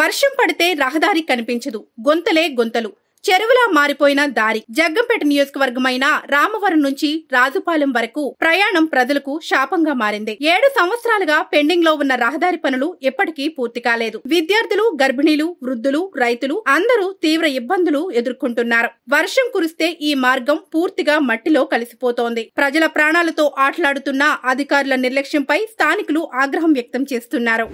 వర్షం పడితే రహదారి కనిపించదు, గొంతలే గొంతలు, చెరువులా మారిపోయిన దారి. జగ్గంపేట నియోజకవర్గమైన రామవరం నుంచి రాజుపాలెం వరకు ప్రయాణం ప్రజలకు శాపంగా మారింది. 7 సంవత్సరాలుగా పెండింగ్ లో ఉన్న రహదారి పనులు ఎప్పటికీ పూర్తి కాలేదు. విద్యార్థులు, గర్భిణీలు, వృద్ధులు, రైతులు అందరూ తీవ్ర ఇబ్బందులు ఎదుర్కొంటున్నారు. వర్షం కురిస్తే ఈ మార్గం పూర్తిగా మట్టిలో కలిసిపోతోంది. ప్రజల ప్రాణాలతో ఆటలాడుతున్న అధికారుల నిర్లక్ష్యంపై స్థానికులు ఆగ్రహం వ్యక్తం చేస్తున్నారు.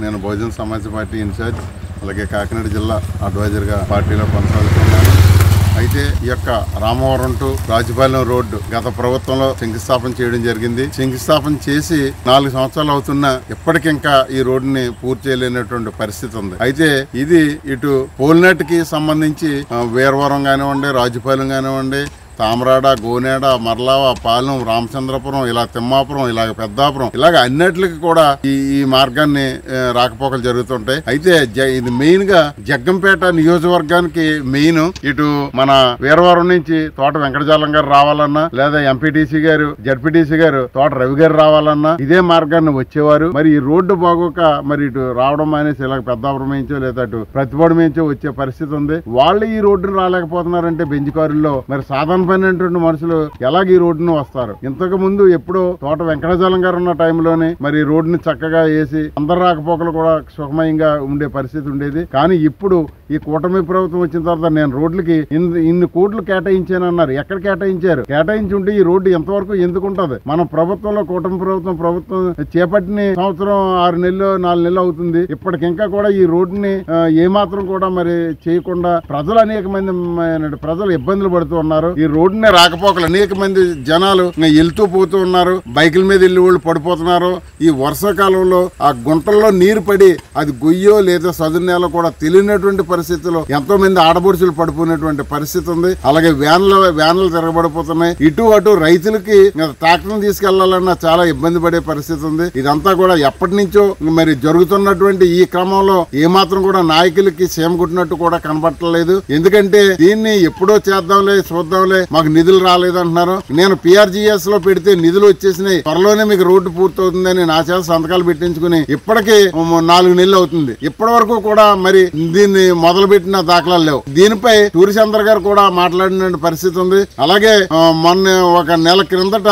నేను బహుజన సమాజ్ పార్టీ ఇన్ఛార్జ్, అలాగే కాకినాడ జిల్లా అడ్వైజర్గా పార్టీలో కొనసాగుతున్నాను. అయితే ఈ యొక్క రామవరం టు రాజుపాలెం రోడ్డు గత ప్రభుత్వంలో శంకుస్థాపన చేయడం జరిగింది. శంకుస్థాపన చేసి 4 సంవత్సరాలు అవుతున్నా ఇప్పటికింకా ఈ రోడ్డుని పూర్తి చేయలేనటువంటి పరిస్థితి ఉంది. అయితే ఇది ఇటు పోలినట్టుకి సంబంధించి వీరవరం కానివ్వండి, రాజుపాలెం కానివ్వండి, తామరాడ, గోనేడ, మర్లావ, పాలెం, రామచంద్రపురం, ఇలా తిమ్మాపురం, ఇలాగ పెద్దాపురం, ఇలాగ అన్నిటికి కూడా ఈ మార్గాన్ని రాకపోకలు జరుగుతుంటాయి. అయితే ఇది మెయిన్ గా జగ్గంపేట నియోజకవర్గానికి మెయిన్. ఇటు మన వీరవరం నుంచి తోట వెంకటజాలం గారు రావాలన్నా, లేదా ఎంపీటీసీ గారు, జడ్పీటీసీ గారు, తోట రవి గారు రావాలన్నా ఇదే మార్గాన్ని వచ్చేవారు. మరి ఈ రోడ్డు బాగోక మరి ఇటు రావడం అనేసి ఇలాగ పెద్దాపురం మేంచో లేదా అటు ప్రతిపాడు మేంచో వచ్చే పరిస్థితి ఉంది. వాళ్ళు ఈ రోడ్డును రాలేకపోతున్నారంటే బెంచ్ కారుల్లో మరి సాధారణ మనుషులు ఎలాగ ఈ రోడ్డును వస్తారు? ఇంతకు ముందు ఎప్పుడో తోట వెంకటజాలం గారు ఉన్న టైంలోనే మరి రోడ్డుని చక్కగా వేసి అందరు రాకపోకలు కూడా సుఖమయంగా ఉండే పరిస్థితి ఉండేది. కానీ ఇప్పుడు ఈ కూటమి ప్రభుత్వం వచ్చిన తర్వాత నేను రోడ్లకి ఇన్ని కోట్లు కేటాయించానన్నారు. ఎక్కడ కేటాయించారు? కేటాయించి ఉంటే ఈ రోడ్డు ఎంతవరకు ఎందుకు ఉంటది? మన ప్రభుత్వంలో కూటమి ప్రభుత్వం చేపట్టిన సంవత్సరం 6 నెలలు 4 నెలలు అవుతుంది. ఇప్పటికింకా కూడా ఈ రోడ్డుని ఏమాత్రం కూడా మరి చేయకుండా అనేక మంది ప్రజలు ఇబ్బందులు పడుతూ ఉన్నారు. ఈ రోడ్డునే రాకపోకలు అనేక మంది జనాలు వెళ్తూ పోతూ ఉన్నారు. బైకుల మీద వెళ్ళి వాళ్ళు పడిపోతున్నారు. ఈ వర్షాకాలంలో ఆ గుంటల్లో నీరు పడి అది గొయ్యో లేదా సదురు నేల కూడా తెలియనటువంటి పరిస్థితుల్లో ఎంతో మంది ఆడబడుచులు పడిపోయినటువంటి పరిస్థితి ఉంది. అలాగే వ్యాన్లు తిరగబడిపోతున్నాయి. ఇటు అటు రైతులకి ట్రాక్టర్ తీసుకెళ్లాలన్నా చాలా ఇబ్బంది పడే పరిస్థితి ఉంది. ఇదంతా కూడా ఎప్పటి నుంచో మరి జరుగుతున్నటువంటి ఈ క్రమంలో ఏమాత్రం కూడా నాయకులకి సేమ కొట్టినట్టు కూడా కనబట్టలేదు. ఎందుకంటే దీన్ని ఎప్పుడో చేద్దాంలే, చూద్దాంలే, మాకు నిధులు రాలేదంటున్నారు. నేను PRGS లో పెడితే నిధులు వచ్చేసినాయి, త్వరలోనే మీకు రోడ్డు పూర్తవుతుందని నా చేత సంతకాలు పెట్టించుకుని ఇప్పటికీ 4 నెలలు అవుతుంది. ఇప్పటి వరకు కూడా మరి దీన్ని మొదలు పెట్టిన దాఖలాలు లేవు. దీనిపై సూర్యచంద్ర గారు కూడా మాట్లాడిన పరిస్థితి ఉంది. అలాగే మొన్న ఒక నెల క్రిందట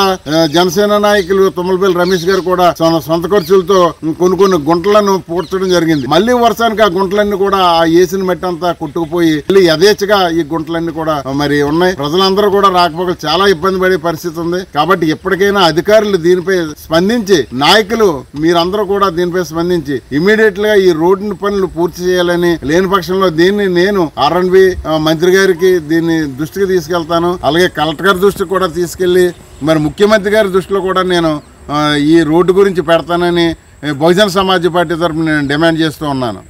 జనసేన నాయకులు తుమ్మలపల్లి రమేష్ గారు కూడా సొంత ఖర్చులతో కొన్ని గుంటలను పూడ్చడం జరిగింది. మళ్లీ వర్షానికి ఆ గుంటలన్నీ కూడా ఆ వేసిన మట్టి అంతా కొట్టుకుపోయి యథేచ్ఛగా ఈ గుంటలన్నీ కూడా మరి ఉన్నాయి. ప్రజలందరూ కూడా రాకపోక చాలా ఇబ్బంది పడే పరిస్థితి ఉంది. కాబట్టి ఎప్పటికైనా అధికారులు దీనిపై స్పందించి, నాయకులు మీరందరూ కూడా దీనిపై స్పందించి ఇమీడియట్ గా ఈ రోడ్డు పనులు పూర్తి చేయాలని, లేని పక్షంలో దీన్ని నేను R&B మంత్రి గారికి దీన్ని దృష్టికి తీసుకెళ్తాను. అలాగే కలెక్టర్ గారి దృష్టికి కూడా తీసుకెళ్లి మరి ముఖ్యమంత్రి గారి దృష్టిలో కూడా నేను ఈ రోడ్డు గురించి పెడతానని బహుజన సమాజ్ పార్టీ తరఫున నేను డిమాండ్ చేస్తూ ఉన్నాను.